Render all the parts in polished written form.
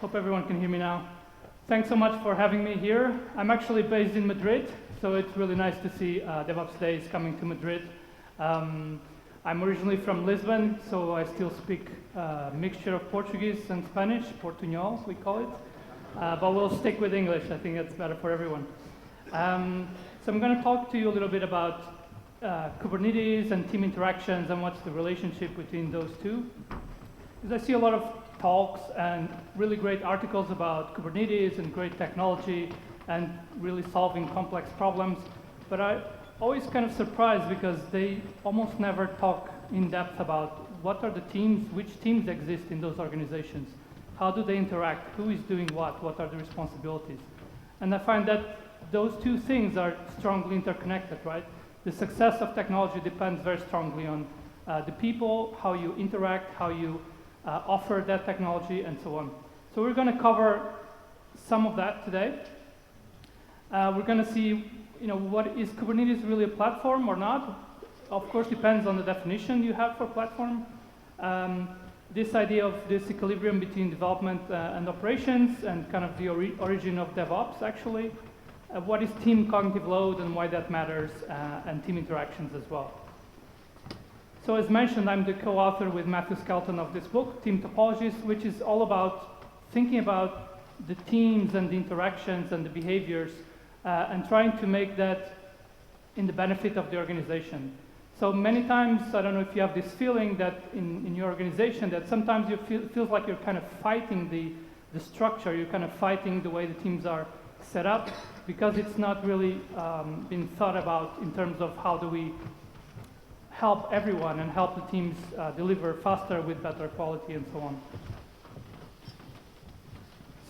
Hope everyone can hear me now. Thanks so much for having me here. I'm actually based in Madrid, so it's really nice to see DevOps Days coming to Madrid. I'm originally from Lisbon, so I still speak a mixture of Portuguese and Spanish, Portuñol we call it, but we'll stick with English. I think that's better for everyone. So I'm going to talk to you a little bit about Kubernetes and team interactions and what's the relationship between those two. Because I see a lot of talks and really great articles about Kubernetes and great technology and really solving complex problems, but I always kind of surprised because they almost never talk in depth about what are the teams, which teams exist in those organizations, how do they interact, who is doing what are the responsibilities. And I find that those two things are strongly interconnected, right? The success of technology depends very strongly on the people, how you interact, how you offer that technology, and so on. So we're going to cover some of that today. We're going to see, what is Kubernetes really a platform or not? Of course, depends on the definition you have for platform. This idea of this equilibrium between development and operations, and kind of the origin of DevOps, actually. What is team cognitive load and why that matters, and team interactions as well. So as mentioned, I'm the co-author with Matthew Skelton of this book, Team Topologies, which is all about thinking about the teams and the interactions and the behaviors and trying to make that in the benefit of the organization. So many times, I don't know if you have this feeling that in your organization that sometimes you feels like you're kind of fighting the structure, you're kind of fighting the way the teams are set up because it's not really been thought about in terms of how do we help everyone and help the teams deliver faster with better quality and so on.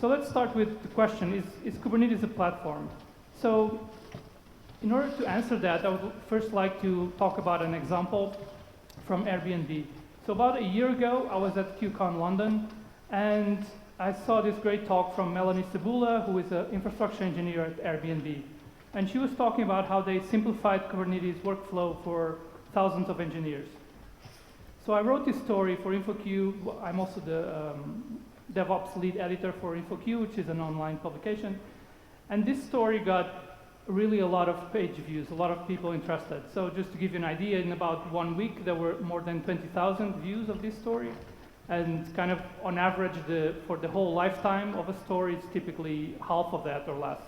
So let's start with the question, is Kubernetes a platform? So in order to answer that, I would first like to talk about an example from Airbnb. So about a year ago, I was at KubeCon London, and I saw this great talk from Melanie Cebula, who is an infrastructure engineer at Airbnb. And she was talking about how they simplified Kubernetes workflow for thousands of engineers. So I wrote this story for InfoQ. I'm also the DevOps lead editor for InfoQ, which is an online publication. And this story got really a lot of page views, a lot of people interested. So just to give you an idea, in about 1 week, there were more than 20,000 views of this story. And kind of on average, for the whole lifetime of a story, it's typically half of that or less.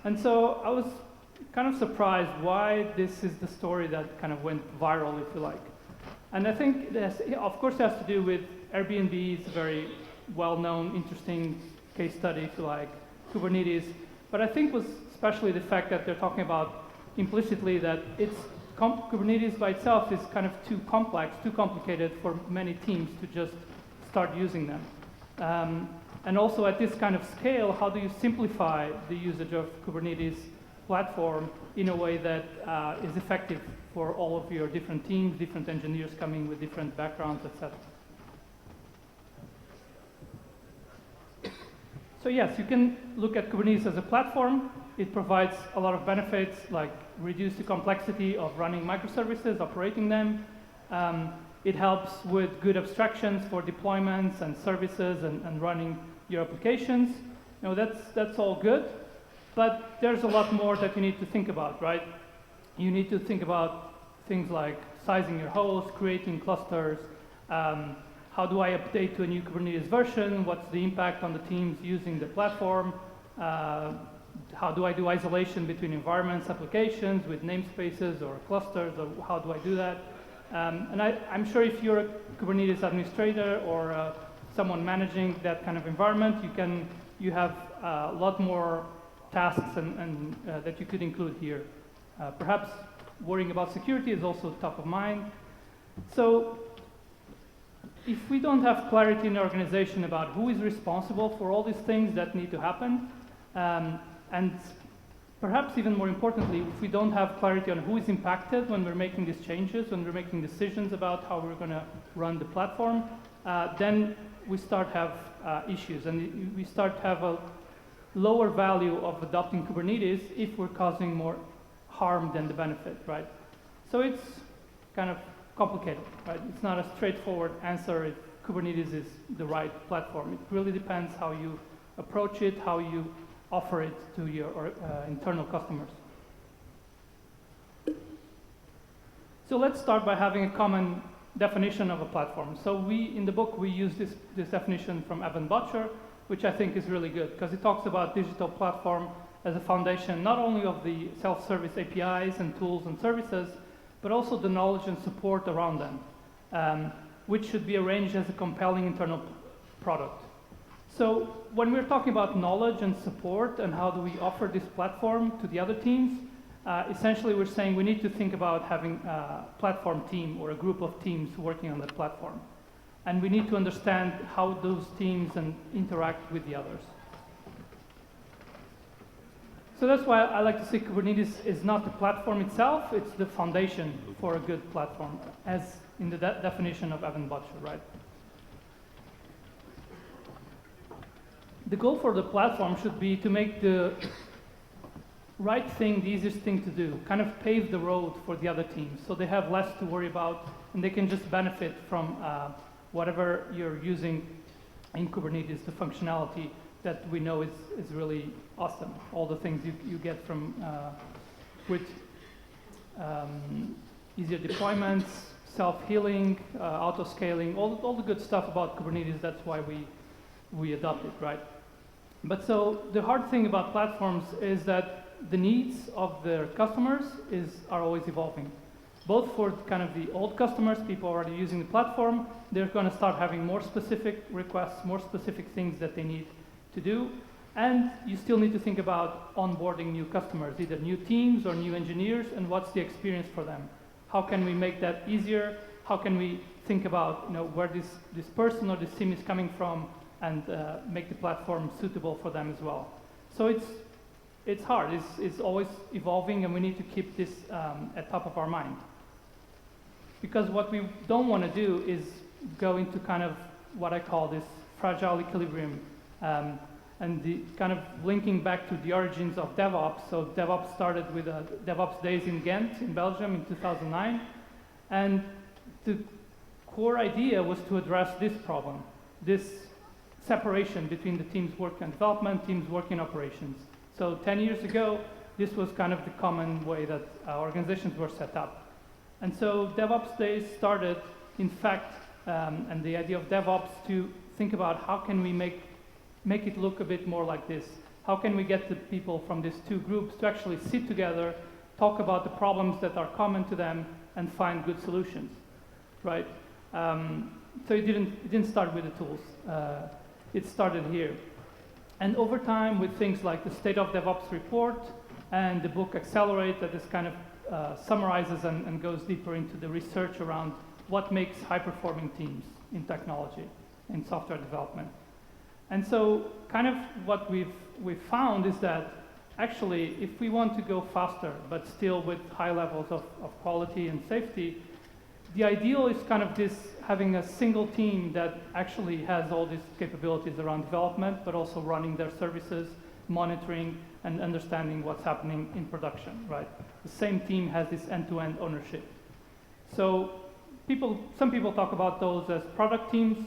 And so I was kind of surprised why this is the story that kind of went viral, if you like. And I think of course it has to do with Airbnb's very well-known, interesting case study, if you like, Kubernetes. But I think was especially the fact that they're talking about implicitly that Kubernetes by itself is kind of too complex, too complicated for many teams to just start using them. And also at this kind of scale, how do you simplify the usage of Kubernetes platform in a way that is effective for all of your different teams, different engineers coming with different backgrounds, etc. So yes, you can look at Kubernetes as a platform. It provides a lot of benefits, like reduce the complexity of running microservices, operating them. It helps with good abstractions for deployments and services and running your applications. That's all good. But there's a lot more that you need to think about, right? You need to think about things like sizing your host, creating clusters, how do I update to a new Kubernetes version, what's the impact on the teams using the platform, how do I do isolation between environments, applications with namespaces or clusters, or how do I do that? And I'm sure if you're a Kubernetes administrator or someone managing that kind of environment, you have a lot more tasks and that you could include here. Perhaps worrying about security is also top of mind. So if we don't have clarity in the organization about who is responsible for all these things that need to happen, and perhaps even more importantly, if we don't have clarity on who is impacted when we're making these changes, when we're making decisions about how we're going to run the platform, then we start have issues, and we start have a lower value of adopting Kubernetes if we're causing more harm than the benefit, right? So it's kind of complicated, right? It's not a straightforward answer. It Kubernetes is the right platform. It really depends how you approach it, how you offer it to your internal customers. So let's start by having a common definition of a platform. So in the book, we use this definition from Evan Butcher, which I think is really good, because it talks about digital platform as a foundation, not only of the self-service APIs and tools and services, but also the knowledge and support around them, which should be arranged as a compelling internal product. So when we're talking about knowledge and support and how do we offer this platform to the other teams, essentially we're saying we need to think about having a platform team or a group of teams working on that platform. And we need to understand how those teams interact with the others. So that's why I like to say Kubernetes is not the platform itself, it's the foundation for a good platform, as in the definition of Evan Butcher, right? The goal for the platform should be to make the right thing the easiest thing to do, kind of pave the road for the other teams, so they have less to worry about and they can just benefit from whatever you're using in Kubernetes, the functionality that we know is really awesome. All the things you get from with easier deployments, self-healing, auto-scaling, all the good stuff about Kubernetes. That's why we adopt it, right? But so the hard thing about platforms is that the needs of their customers are always evolving. Both for kind of the old customers, people already using the platform, they're going to start having more specific requests, more specific things that they need to do. And you still need to think about onboarding new customers, either new teams or new engineers, and what's the experience for them. How can we make that easier? How can we think about where this person or this team is coming from and make the platform suitable for them as well? So it's hard. It's always evolving, and we need to keep this at top of our mind. Because what we don't want to do is go into kind of what I call this fragile equilibrium, and the kind of linking back to the origins of DevOps. So DevOps started with DevOps Days in Ghent in Belgium in 2009, and the core idea was to address this problem, this separation between the teams working on development, teams working on operations. So 10 years ago, this was kind of the common way that organizations were set up. And so DevOps Days started, in fact, and the idea of DevOps to think about how can we make it look a bit more like this. How can we get the people from these two groups to actually sit together, talk about the problems that are common to them, and find good solutions, right? So it didn't start with the tools. It started here. And over time, with things like the State of DevOps report and the book Accelerate, that is kind of summarizes and goes deeper into the research around what makes high-performing teams in technology, in software development. And so kind of what we've found is that actually, if we want to go faster, but still with high levels of quality and safety, the ideal is kind of this, having a single team that actually has all these capabilities around development, but also running their services, monitoring, and understanding what's happening in production, right? The same team has this end-to-end ownership. So some people talk about those as product teams,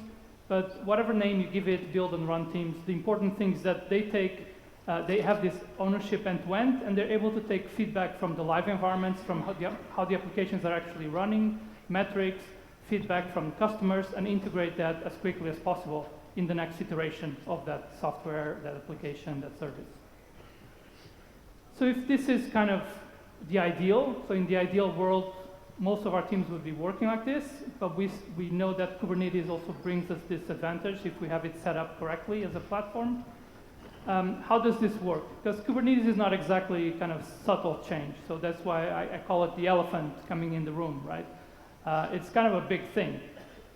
but whatever name you give it, build and run teams, the important thing is that they have this ownership end-to-end, and they're able to take feedback from the live environments, from how the applications are actually running, metrics, feedback from customers, and integrate that as quickly as possible in the next iteration of that software, that application, that service. So if this is kind of the ideal, so in the ideal world, most of our teams would be working like this, but we know that Kubernetes also brings us this advantage if we have it set up correctly as a platform. How does this work? Because Kubernetes is not exactly kind of subtle change, so that's why I call it the elephant coming in the room, right? It's kind of a big thing.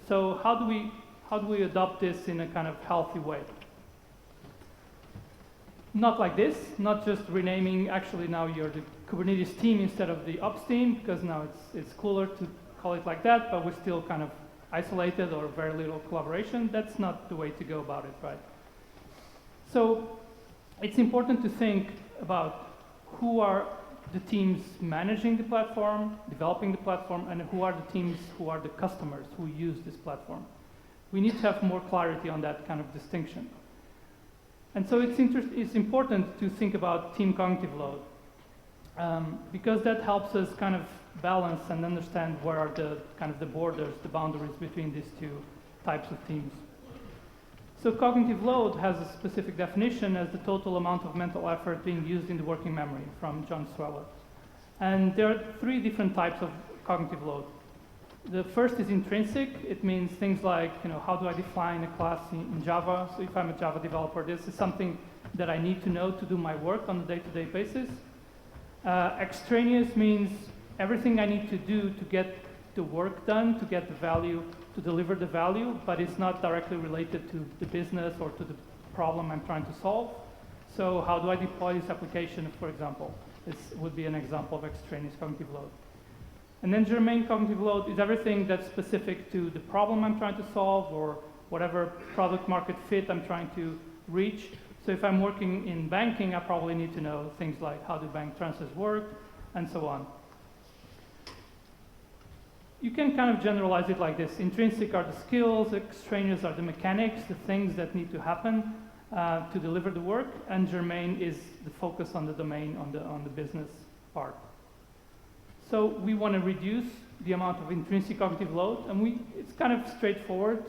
So how do we adopt this in a kind of healthy way? Not like this, not just renaming, actually now you're the Kubernetes team instead of the ops team, because now it's cooler to call it like that, but we're still kind of isolated or very little collaboration. That's not the way to go about it, right? So it's important to think about who are the teams managing the platform, developing the platform, and who are the teams who are the customers who use this platform. we need to have more clarity on that kind of distinction. And so it's important to think about team cognitive load, because that helps us kind of balance and understand where are the kind of the borders, the boundaries between these two types of teams. So cognitive load has a specific definition as the total amount of mental effort being used in the working memory from John Sweller. And there are three different types of cognitive load. The first is intrinsic. It means things like, how do I define a class in Java? So if I'm a Java developer, this is something that I need to know to do my work on a day-to-day basis. Extraneous means everything I need to do to get the work done, to get the value, to deliver the value, but it's not directly related to the business or to the problem I'm trying to solve. So how do I deploy this application, for example? This would be an example of extraneous cognitive load. And then germane cognitive load is everything that's specific to the problem I'm trying to solve or whatever product market fit I'm trying to reach. So if I'm working in banking, I probably need to know things like how do bank transfers work and so on. You can kind of generalize it like this. Intrinsic are the skills, extraneous are the mechanics, the things that need to happen to deliver the work, and germane is the focus on the domain, on the business part. So we want to reduce the amount of intrinsic cognitive load, and it's kind of straightforward.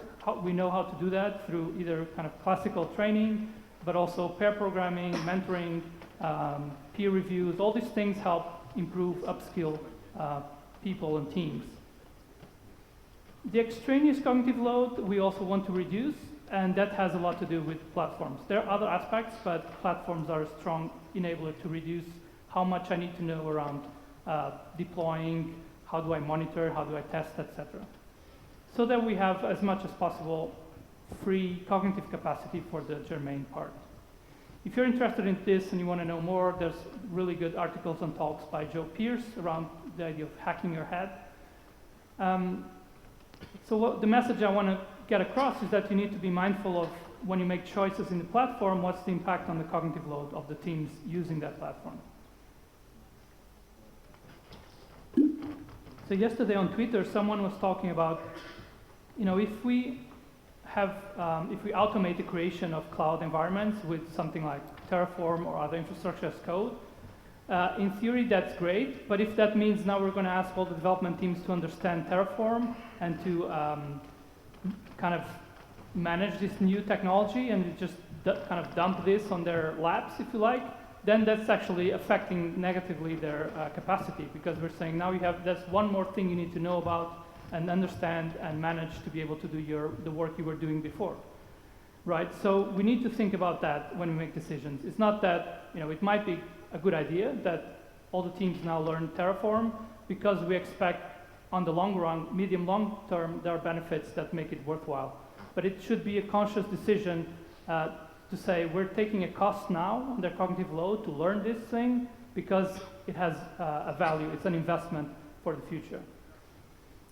We know how to do that through either kind of classical training, but also pair programming, mentoring, peer reviews. All these things help improve, upskill people and teams. The extraneous cognitive load we also want to reduce, and that has a lot to do with platforms. There are other aspects, but platforms are a strong enabler to reduce how much I need to know around deploying, how do I monitor, how do I test, etc. So that we have as much as possible free cognitive capacity for the germane part. If you're interested in this and you want to know more, there's really good articles and talks by Joe Pierce around the idea of hacking your head. So the message I want to get across is that you need to be mindful of when you make choices in the platform, what's the impact on the cognitive load of the teams using that platform. So yesterday on Twitter, someone was talking about, if we automate the creation of cloud environments with something like Terraform or other infrastructure as code, in theory that's great, but if that means now we're going to ask all the development teams to understand Terraform and to kind of manage this new technology and just kind of dump this on their laps, if you like, then that's actually affecting negatively their capacity, because we're saying now that's one more thing you need to know about and understand and manage to be able to do the work you were doing before, right? So we need to think about that when we make decisions. It's not that, it might be a good idea that all the teams now learn Terraform because we expect on the long run, medium-long term, there are benefits that make it worthwhile. But it should be a conscious decision to say we're taking a cost now on their cognitive load to learn this thing because it has a value, it's an investment for the future.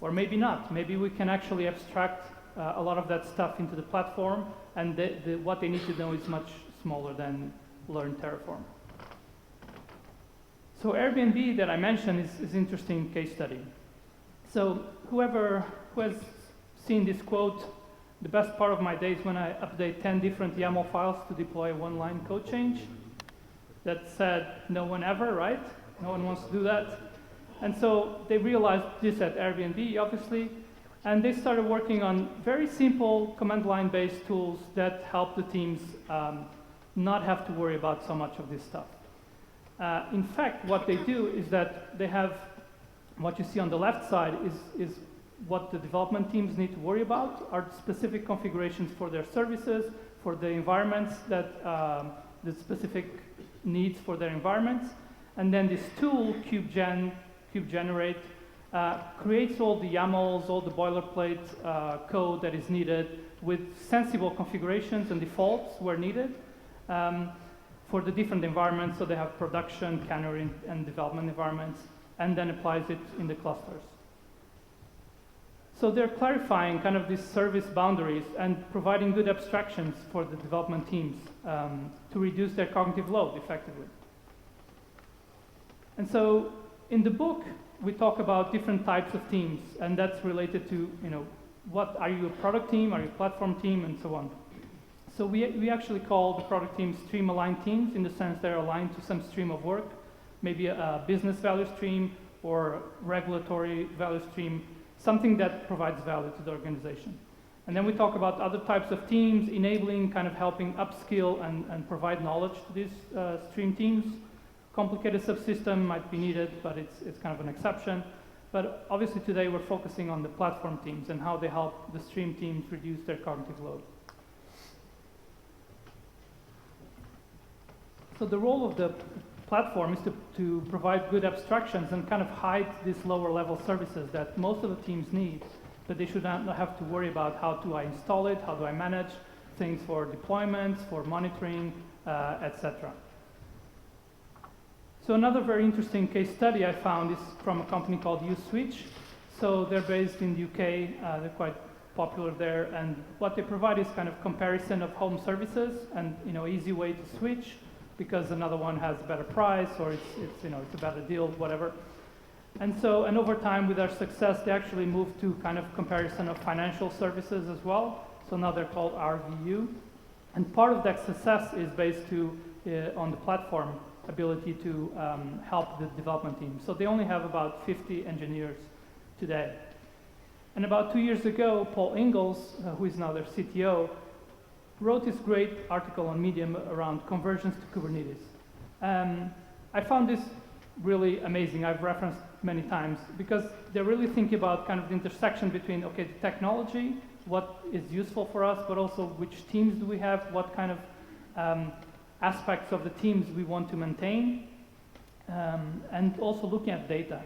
Or maybe not, maybe we can actually abstract a lot of that stuff into the platform and what they need to know is much smaller than learn Terraform. So Airbnb that I mentioned is an interesting case study. So who has seen this quote, the best part of my day is when I update 10 different YAML files to deploy a one-line code change. That said, no one ever, right? No one wants to do that. And so they realized this at Airbnb, obviously, and they started working on very simple command line-based tools that help the teams not have to worry about so much of this stuff. In fact, what they do is that they have, what you see on the left side is what the development teams need to worry about are specific configurations for their services, for the environments that, the specific needs for their environments. And then this tool, kubegenerate, creates all the YAMLs, all the boilerplate code that is needed with sensible configurations and defaults where needed for the different environments. So they have production, canary, and development environments, and then applies it in the clusters. So they're clarifying kind of these service boundaries and providing good abstractions for the development teams to reduce their cognitive load effectively. And so in the book, we talk about different types of teams, and that's related to what are you, a product team, are you a platform team, and so on. So we actually call the product teams stream-aligned teams in the sense they're aligned to some stream of work, maybe a business value stream or regulatory value stream, something that provides value to the organization. And then we talk about other types of teams, enabling, kind of helping upskill and provide knowledge to these stream teams. Complicated subsystem might be needed, but it's kind of an exception. But obviously today we're focusing on the platform teams and how they help the stream teams reduce their cognitive load. So the role of the platform is to provide good abstractions and kind of hide these lower level services that most of the teams need, but they should not have to worry about how do I install it, how do I manage things for deployments, for monitoring, etc. So another very interesting case study I found is from a company called USwitch. So they're based in the UK, they're quite popular there, and what they provide is kind of comparison of home services and easy way to switch because another one has a better price or it's a better deal, whatever. And over time with their success, they actually moved to kind of comparison of financial services as well. So now they're called RVU. And part of that success is based on the platform ability to help the development team. So they only have about 50 engineers today. And about 2 years ago, Paul Ingalls, who is now their CTO, wrote this great article on Medium around conversions to Kubernetes. I found this really amazing. I've referenced many times because they're really thinking about kind of the intersection between, okay, the technology, what is useful for us, but also which teams do we have, what kind of aspects of the teams we want to maintain, and also looking at data.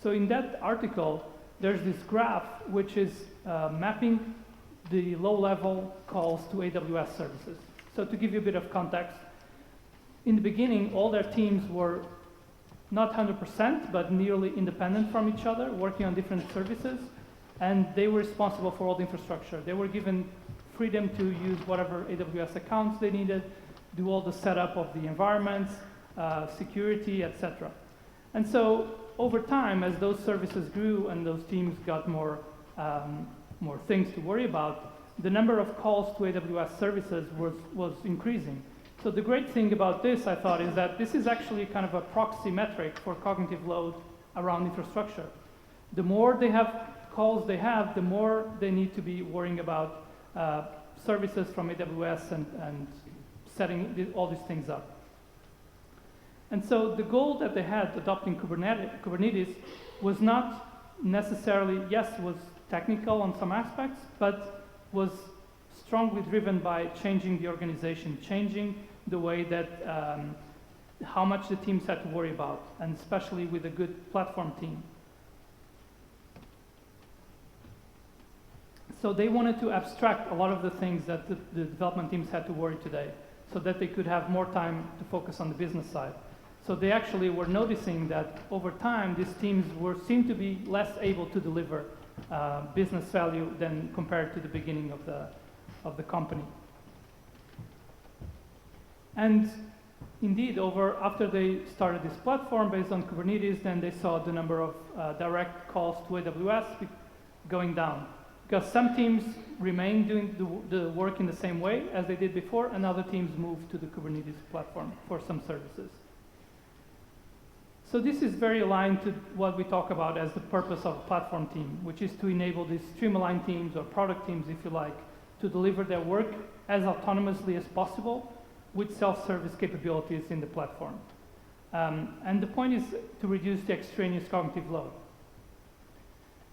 So in that article, there's this graph which is mapping the low-level calls to AWS services. So to give you a bit of context, in the beginning, all their teams were not 100%, but nearly independent from each other, working on different services, and they were responsible for all the infrastructure. They were given freedom to use whatever AWS accounts they needed, do all the setup of the environments, security, etc. And so over time, as those services grew and those teams got more things to worry about, the number of calls to AWS services was increasing. So the great thing about this, I thought, is that this is actually kind of a proxy metric for cognitive load around infrastructure. The more they have calls they have, the more they need to be worrying about services from AWS and setting all these things up. And so the goal that they had adopting Kubernetes was not necessarily, yes, was technical on some aspects, but was strongly driven by changing the organization, changing the way that how much the teams had to worry about, and especially with a good platform team. So they wanted to abstract a lot of the things that the development teams had to worry today, so that they could have more time to focus on the business side. So they actually were noticing that over time, these teams seemed to be less able to deliver business value than compared to the beginning of the company. And indeed, after they started this platform based on Kubernetes, then they saw the number of direct calls to AWS going down. Because some teams remain doing the work in the same way as they did before, and other teams moved to the Kubernetes platform for some services. So this is very aligned to what we talk about as the purpose of a platform team, which is to enable these stream-aligned teams or product teams, if you like, to deliver their work as autonomously as possible with self-service capabilities in the platform. And the point is to reduce the extraneous cognitive load.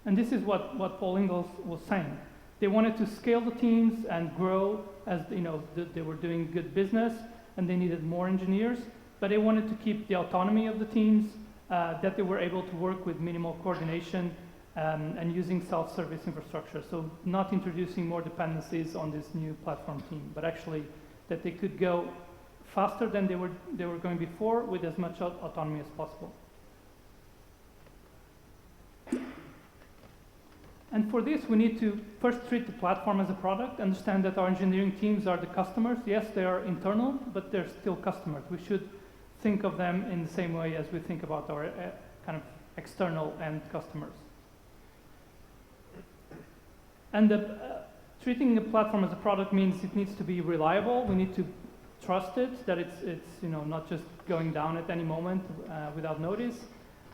And this is what Paul Ingalls was saying. They wanted to scale the teams and grow as they were doing good business, and they needed more engineers, but they wanted to keep the autonomy of the teams, that they were able to work with minimal coordination and using self-service infrastructure. So not introducing more dependencies on this new platform team, but actually that they could go faster than they were going before with as much autonomy as possible. And for this, we need to first treat the platform as a product, understand that our engineering teams are the customers. Yes, they are internal, but they're still customers. We should think of them in the same way as we think about our kind of external end customers. And treating a platform as a product means it needs to be reliable. We need to trust it, that it's not just going down at any moment without notice.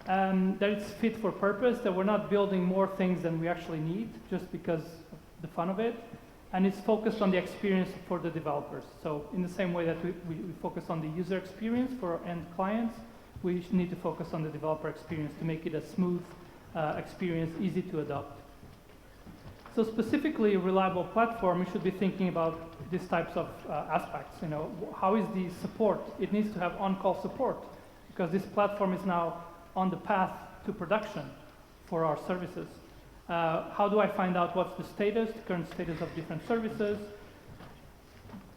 That it's fit for purpose, that we're not building more things than we actually need just because of the fun of it. And it's focused on the experience for the developers. So in the same way that we focus on the user experience for our end clients, we need to focus on the developer experience to make it a smooth experience, easy to adopt. So specifically, a reliable platform, we should be thinking about these types of aspects. How is the support? It needs to have on-call support because this platform is now on the path to production for our services. How do I find out what's the status, the current status of different services?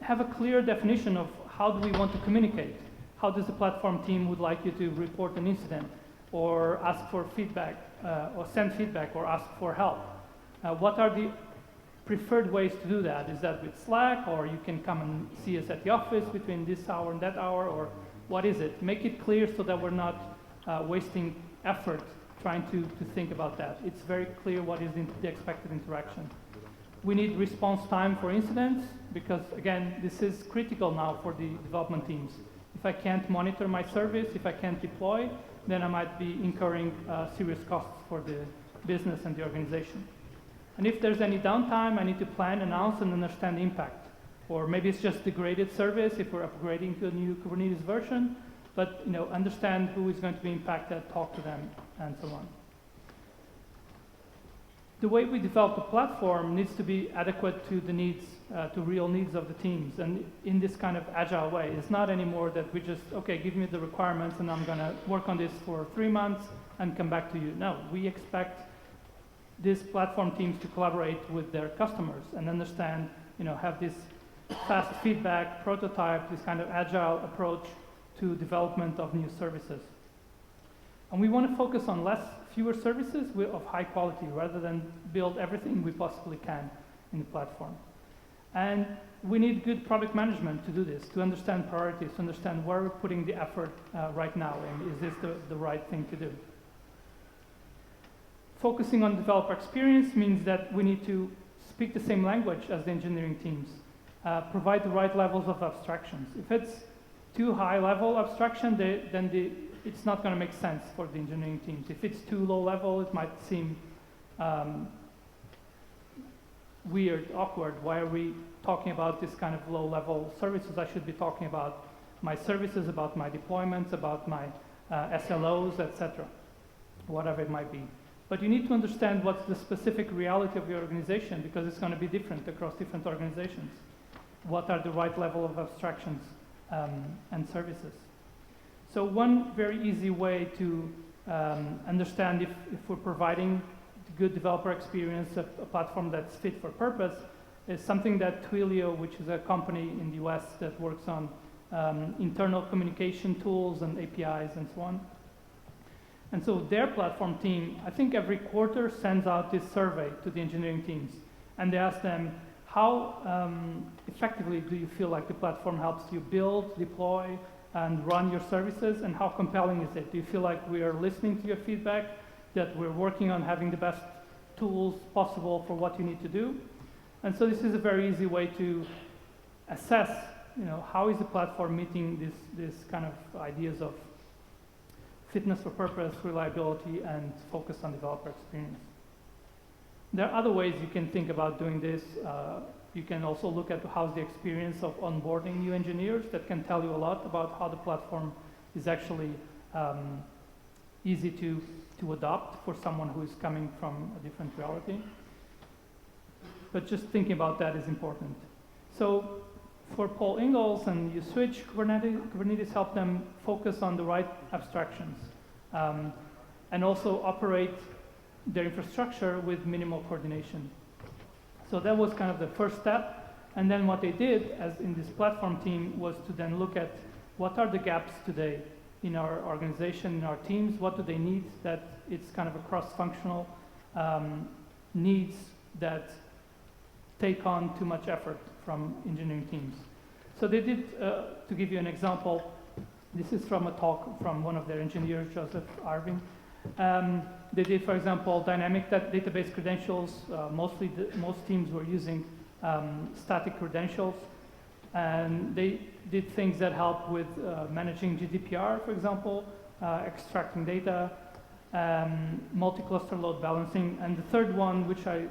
Have a clear definition of how do we want to communicate. How does the platform team would like you to report an incident or ask for feedback or send feedback or ask for help? What are the preferred ways to do that? Is that with Slack, or you can come and see us at the office between this hour and that hour, or what is it? Make it clear so that we're not wasting effort trying to think about that. It's very clear what is the expected interaction. We need response time for incidents because, again, this is critical now for the development teams. If I can't monitor my service, if I can't deploy, then I might be incurring serious costs for the business and the organization. And if there's any downtime, I need to plan, announce, and understand the impact. Or maybe it's just degraded service if we're upgrading to a new Kubernetes version, but understand who is going to be impacted, talk to them, and so on. The way we develop the platform needs to be adequate to the needs, to real needs of the teams, and in this kind of agile way. It's not anymore that we just, okay, give me the requirements and I'm going to work on this for 3 months and come back to you. No, we expect these platform teams to collaborate with their customers and understand, have this fast feedback, prototype, this kind of agile approach to development of new services. And we want to focus on fewer services of high quality rather than build everything we possibly can in the platform. And we need good product management to do this, to understand priorities, to understand where we're putting the effort right now, and is this the right thing to do. Focusing on developer experience means that we need to speak the same language as the engineering teams, provide the right levels of abstractions. If it's too high level abstraction, then it's not going to make sense for the engineering teams. If it's too low level, it might seem weird, awkward. Why are we talking about this kind of low level services? I should be talking about my services, about my deployments, about my SLOs, etc., whatever it might be. But you need to understand what's the specific reality of your organization because it's going to be different across different organizations. What are the right level of abstractions and services? So one very easy way to understand if we're providing good developer experience, a platform that's fit for purpose, is something that Twilio, which is a company in the US that works on internal communication tools and APIs and so on. And so their platform team, I think every quarter sends out this survey to the engineering teams. And they ask them, how effectively do you feel like the platform helps you build, deploy, and run your services, and how compelling is it? Do you feel like we are listening to your feedback, that we're working on having the best tools possible for what you need to do? And so this is a very easy way to assess, how is the platform meeting this kind of ideas of fitness for purpose, reliability, and focus on developer experience. There are other ways you can think about doing this. You can also look at how's the experience of onboarding new engineers. That can tell you a lot about how the platform is actually easy to adopt for someone who is coming from a different reality. But just thinking about that is important. So for Paul Ingalls and you switch, Kubernetes helped them focus on the right abstractions and also operate their infrastructure with minimal coordination. So that was kind of the first step. And then what they did, as in this platform team, was to then look at what are the gaps today in our organization, in our teams, what do they need, that it's kind of a cross-functional needs that take on too much effort from engineering teams. So they did, to give you an example, this is from a talk from one of their engineers, Joseph Arvin. They did, for example, dynamic database credentials. Most teams were using static credentials. And they did things that help with managing GDPR, for example, extracting data, multi-cluster load balancing. And the third one, which I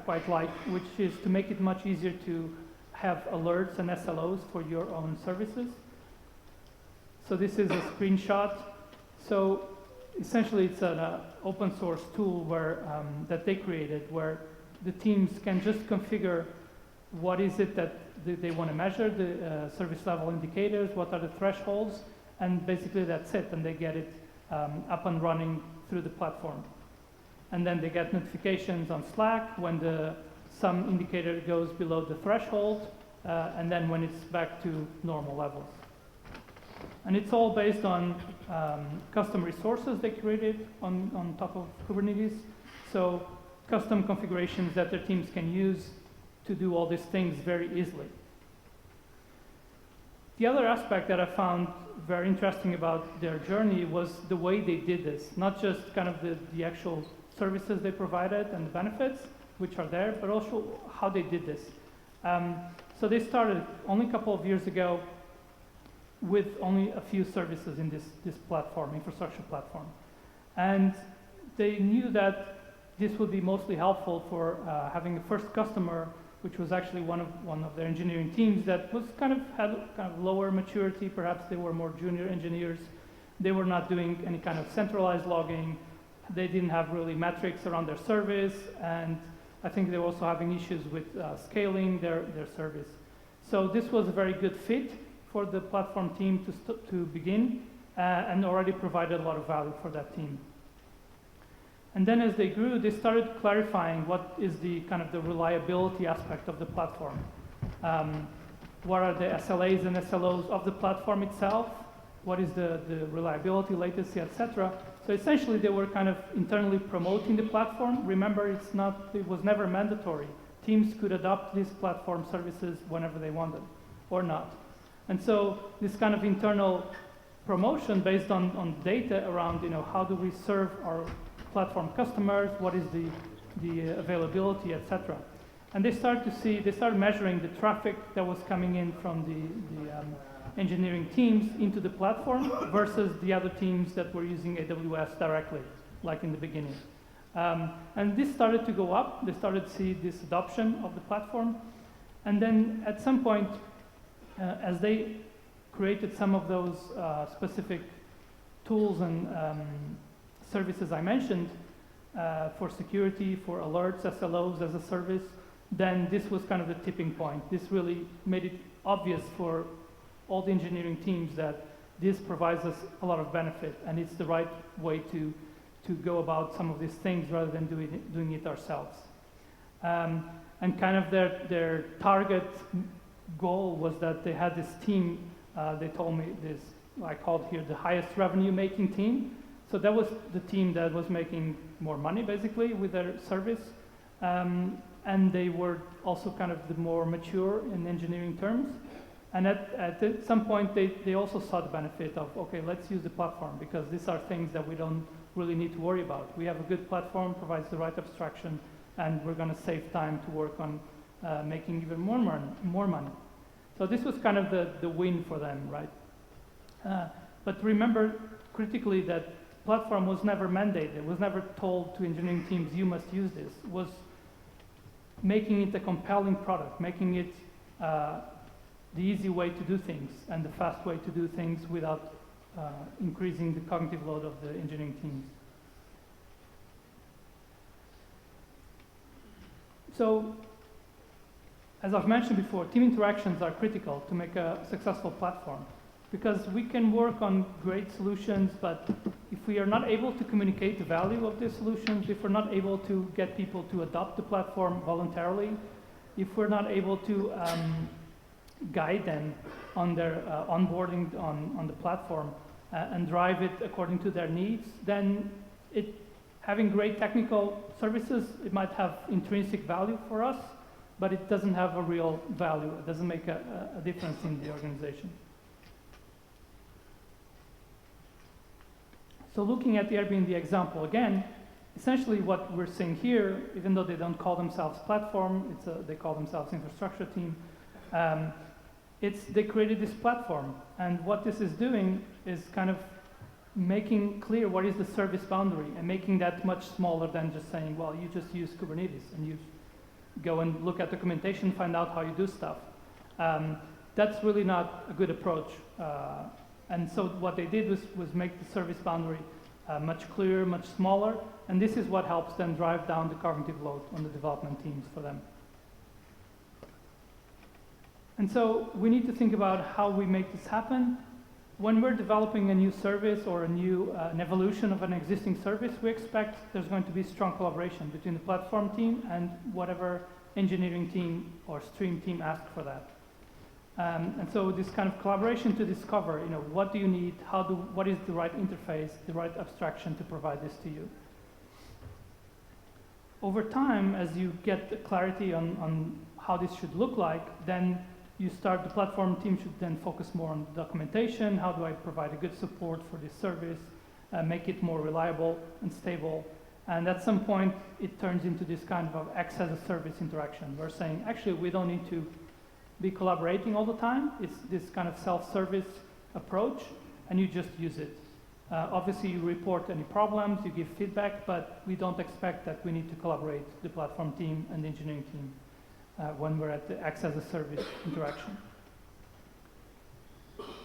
quite like, which is to make it much easier to have alerts and SLOs for your own services. So this is a screenshot. So essentially, it's an open source tool where that they created, where the teams can just configure what is it that they want to measure, the service level indicators, what are the thresholds, and basically that's it, and they get it up and running through the platform. And then they get notifications on Slack when some indicator goes below the threshold, and then when it's back to normal levels. And it's all based on custom resources they created on top of Kubernetes. So custom configurations that their teams can use to do all these things very easily. The other aspect that I found very interesting about their journey was the way they did this, not just kind of the actual services they provided and the benefits, which are there, but also how they did this. So they started only a couple of years ago with only a few services in this platform, infrastructure platform. And they knew that this would be mostly helpful for having a first customer, which was actually one of their engineering teams that was had kind of lower maturity. Perhaps they were more junior engineers. They were not doing any kind of centralized logging. They didn't have really metrics around their service, and I think they were also having issues with scaling their service. So this was a very good fit for the platform team to begin, and already provided a lot of value for that team. And then as they grew, they started clarifying what is the kind of the reliability aspect of the platform. What are the SLAs and SLOs of the platform itself? What is the reliability, latency, etc. So essentially, they were kind of internally promoting the platform. Remember, it was never mandatory. Teams could adopt these platform services whenever they wanted, or not. And so this kind of internal promotion based on data around, how do we serve our platform customers, what is the availability, etc. And they started measuring the traffic that was coming in from the engineering teams into the platform versus the other teams that were using AWS directly, like in the beginning. And this started to go up. They started to see this adoption of the platform. And then at some point, as they created some of those specific tools and services I mentioned for security, for alerts, SLOs as a service, then this was kind of the tipping point. This really made it obvious for all the engineering teams that this provides us a lot of benefit, and it's the right way to go about some of these things rather than doing it ourselves. And kind of their target goal was that they had this team, they told me this, I called here the highest revenue making team. So that was the team that was making more money basically with their service. And they were also kind of the more mature in engineering terms. And at some point they also saw the benefit of, okay, let's use the platform because these are things that we don't really need to worry about. We have a good platform, provides the right abstraction, and we're going to save time to work on making even more money. So this was kind of the win for them, right? But remember critically that platform was never mandated. It was never told to engineering teams, you must use this. It was making it a compelling product, making it the easy way to do things and the fast way to do things without increasing the cognitive load of the engineering teams. So, as I've mentioned before, team interactions are critical to make a successful platform because we can work on great solutions, but if we are not able to communicate the value of the solutions, if we're not able to get people to adopt the platform voluntarily, if we're not able to guide them on their onboarding on the platform and drive it according to their needs, then having great technical services, it might have intrinsic value for us, but it doesn't have a real value. It doesn't make a difference in the organization. So looking at the Airbnb example again, essentially what we're seeing here, even though they don't call themselves platform, they call themselves infrastructure team, they created this platform. And what this is doing is kind of making clear what is the service boundary and making that much smaller than just saying, well, you just use Kubernetes and you go and look at documentation, find out how you do stuff. That's really not a good approach. And so what they did was make the service boundary much clearer, much smaller, and this is what helps them drive down the cognitive load on the development teams for them. And so we need to think about how we make this happen. When we're developing a new service or an evolution of an existing service, we expect there's going to be strong collaboration between the platform team and whatever engineering team or stream team asks for that. And so this kind of collaboration to discover, what do you need, what is the right interface, the right abstraction to provide this to you. Over time, as you get clarity on how this should look like, then the platform team should then focus more on documentation. How do I provide a good support for this service, make it more reliable and stable? And at some point, it turns into this kind of X as a service interaction. We're saying, actually, we don't need to be collaborating all the time. It's this kind of self-service approach, and you just use it. Obviously, you report any problems, you give feedback, but we don't expect that we need to collaborate, the platform team and the engineering team, when we're at the X as a service interaction.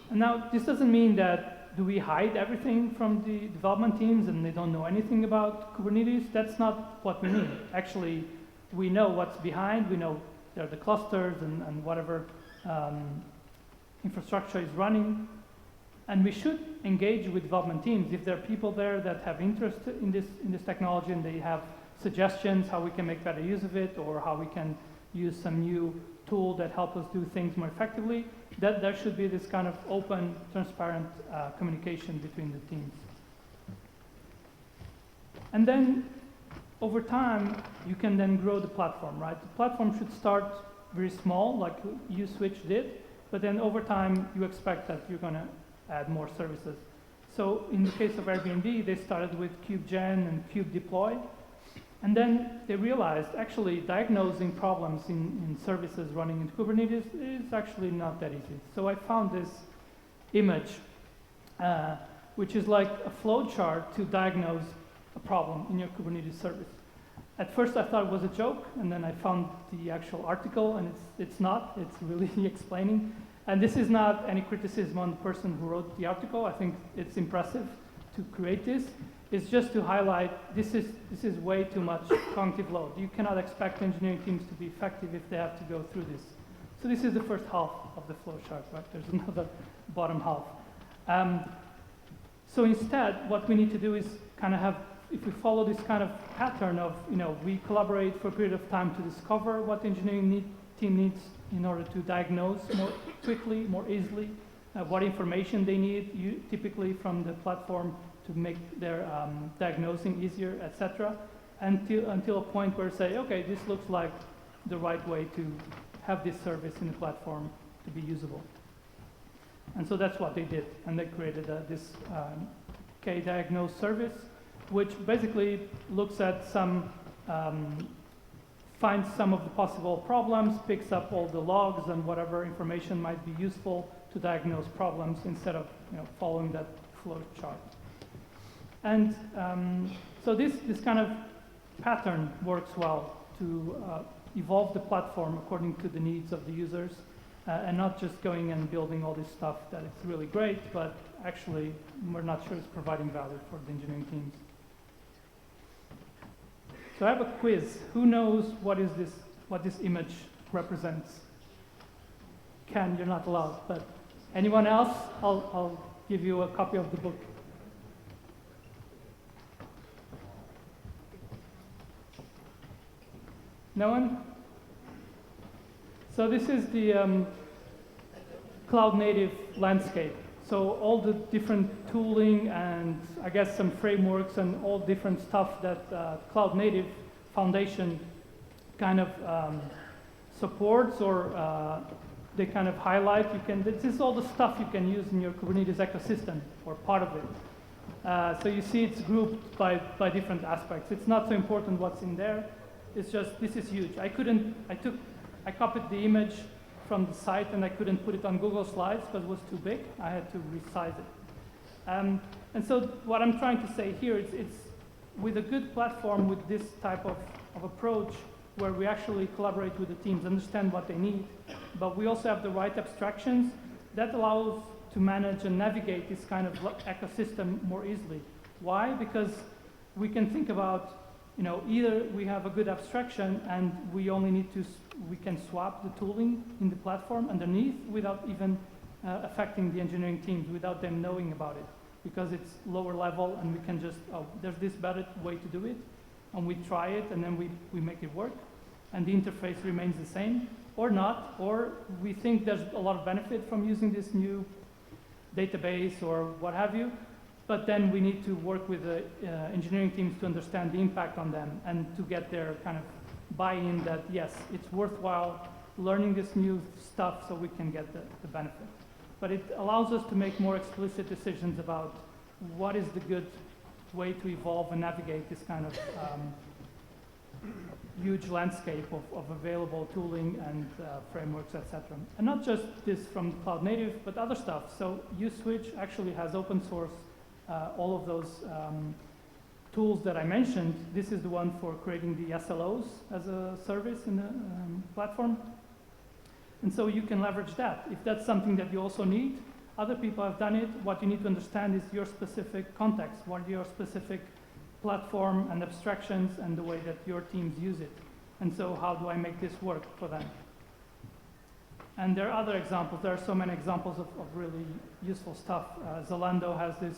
And now, this doesn't mean that do we hide everything from the development teams and they don't know anything about Kubernetes. That's not what we mean. Actually, we know what's behind. We know there are the clusters and whatever infrastructure is running. And we should engage with development teams. If there are people there that have interest in this technology and they have suggestions how we can make better use of it or how we can use some new tool that helps us do things more effectively, that there should be this kind of open, transparent communication between the teams. And then over time, you can then grow the platform, right? The platform should start very small, like USwitch did, but then over time, you expect that you're going to add more services. So in the case of Airbnb, they started with kubegen and kubedeploy, and then they realized actually diagnosing problems in services running in Kubernetes is actually not that easy. So I found this image, which is like a flow chart to diagnose a problem in your Kubernetes service. At first I thought it was a joke, and then I found the actual article, and it's not, it's really explaining. And this is not any criticism on the person who wrote the article. I think it's impressive to create this. It's just to highlight this is way too much cognitive load. You cannot expect engineering teams to be effective if they have to go through this. So this is the first half of the flow chart, right? There's another bottom half. So instead, what we need to do is kind of have, if we follow this kind of pattern of, we collaborate for a period of time to discover what the engineering team needs in order to diagnose more quickly, more easily, what information they need, typically from the platform to make their diagnosing easier, etc. Until a point where say, okay, this looks like the right way to have this service in the platform to be usable. And so that's what they did, and they created this K-diagnose service, which basically looks at finds some of the possible problems, picks up all the logs and whatever information might be useful to diagnose problems instead of following that flow chart. And so this kind of pattern works well to evolve the platform according to the needs of the users, and not just going and building all this stuff that it's really great, but actually we're not sure it's providing value for the engineering teams. So I have a quiz. Who knows what this image represents? Ken, you're not allowed, but anyone else? I'll give you a copy of the book. No one? So this is the cloud native landscape. So all the different tooling and I guess some frameworks and all different stuff that Cloud Native Foundation kind of supports or they kind of highlight. This is all the stuff you can use in your Kubernetes ecosystem or part of it. So you see it's grouped by different aspects. It's not so important what's in there. It's just, this is huge. I copied the image from the site and I couldn't put it on Google Slides because it was too big. I had to resize it. And so what I'm trying to say here is it's with a good platform with this type of approach where we actually collaborate with the teams, understand what they need, but we also have the right abstractions that allows to manage and navigate this kind of ecosystem more easily. Why? Because we can think about, either we have a good abstraction and we can swap the tooling in the platform underneath without even affecting the engineering teams, without them knowing about it, because it's lower level and we can just, there's this better way to do it, and we try it and then we make it work, and the interface remains the same, or not, or we think there's a lot of benefit from using this new database or what have you, but then we need to work with the engineering teams to understand the impact on them and to get their kind of buy-in that, yes, it's worthwhile learning this new stuff so we can get the benefit. But it allows us to make more explicit decisions about what is the good way to evolve and navigate this kind of huge landscape of available tooling and frameworks, etc. And not just this from cloud native, but other stuff. So USwitch actually has open source all of those tools that I mentioned. This is the one for creating the SLOs as a service in the platform. And so you can leverage that. If that's something that you also need, other people have done it. What you need to understand is your specific context, what are your specific platform and abstractions and the way that your teams use it. And so how do I make this work for them? And there are other examples. There are so many examples of really useful stuff. Zalando has this,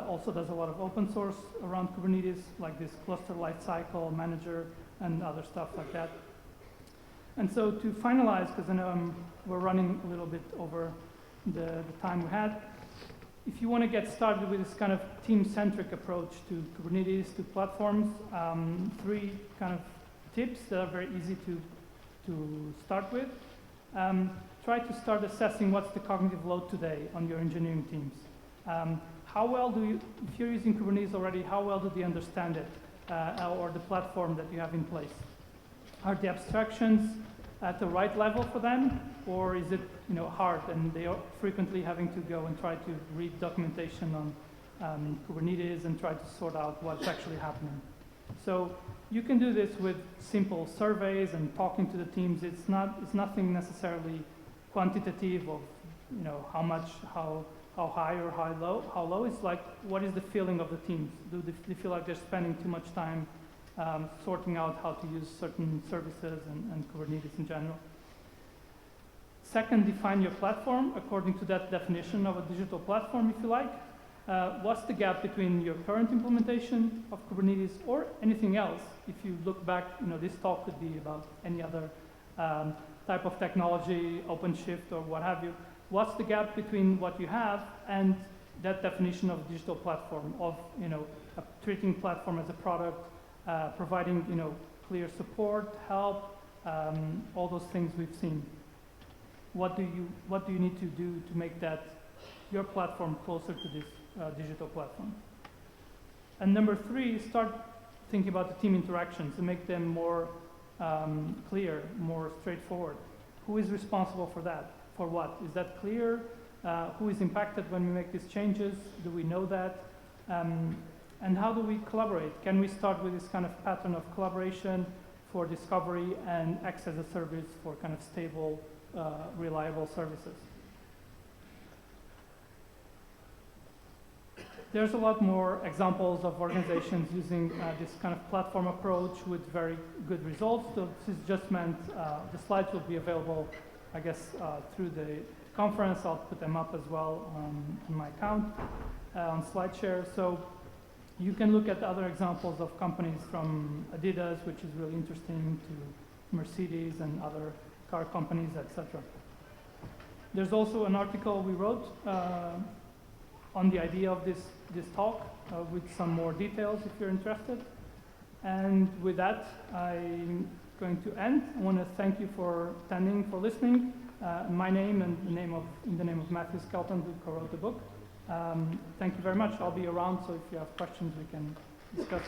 also does a lot of open source around Kubernetes, like this cluster lifecycle manager and other stuff like that. And so to finalize, because I know we're running a little bit over the time we had, if you want to get started with this kind of team-centric approach to Kubernetes, to platforms, 3 kind of tips that are very easy to start with. Try to start assessing what's the cognitive load today on your engineering teams. How well do you, if you're using Kubernetes already, how well do they understand it, or the platform that you have in place? Are the abstractions at the right level for them, or is it hard and they are frequently having to go and try to read documentation on Kubernetes and try to sort out what's actually happening? So you can do this with simple surveys and talking to the teams. It's nothing necessarily quantitative of how much, how high or how low. It's like, what is the feeling of the teams? Do they feel like they're spending too much time sorting out how to use certain services and Kubernetes in general? Second, define your platform according to that definition of a digital platform, if you like. What's the gap between your current implementation of Kubernetes or anything else? If you look back, this talk could be about any other type of technology, OpenShift or what have you. What's the gap between what you have and that definition of a digital platform, of treating platform as a product, providing clear support, help, all those things we've seen. What do you need to do to make that your platform closer to this digital platform? And number 3, start thinking about the team interactions and make them more clear, more straightforward. Who is responsible for that? For what? Is that clear? Who is impacted when we make these changes? Do we know that? And how do we collaborate? Can we start with this kind of pattern of collaboration for discovery and X as a service for kind of stable, reliable services? There's a lot more examples of organizations using this kind of platform approach with very good results. So this is just meant, the slides will be available, I guess, through the conference. I'll put them up as well on my account on SlideShare. So you can look at other examples of companies from Adidas, which is really interesting, to Mercedes and other car companies, etc. There's also an article we wrote on the idea of this talk with some more details if you're interested. And with that, I'm going to end. I want to thank you for attending, for listening. My name and in the name of Matthew Skelton, who co-wrote the book. Thank you very much. I'll be around, so if you have questions, we can discuss.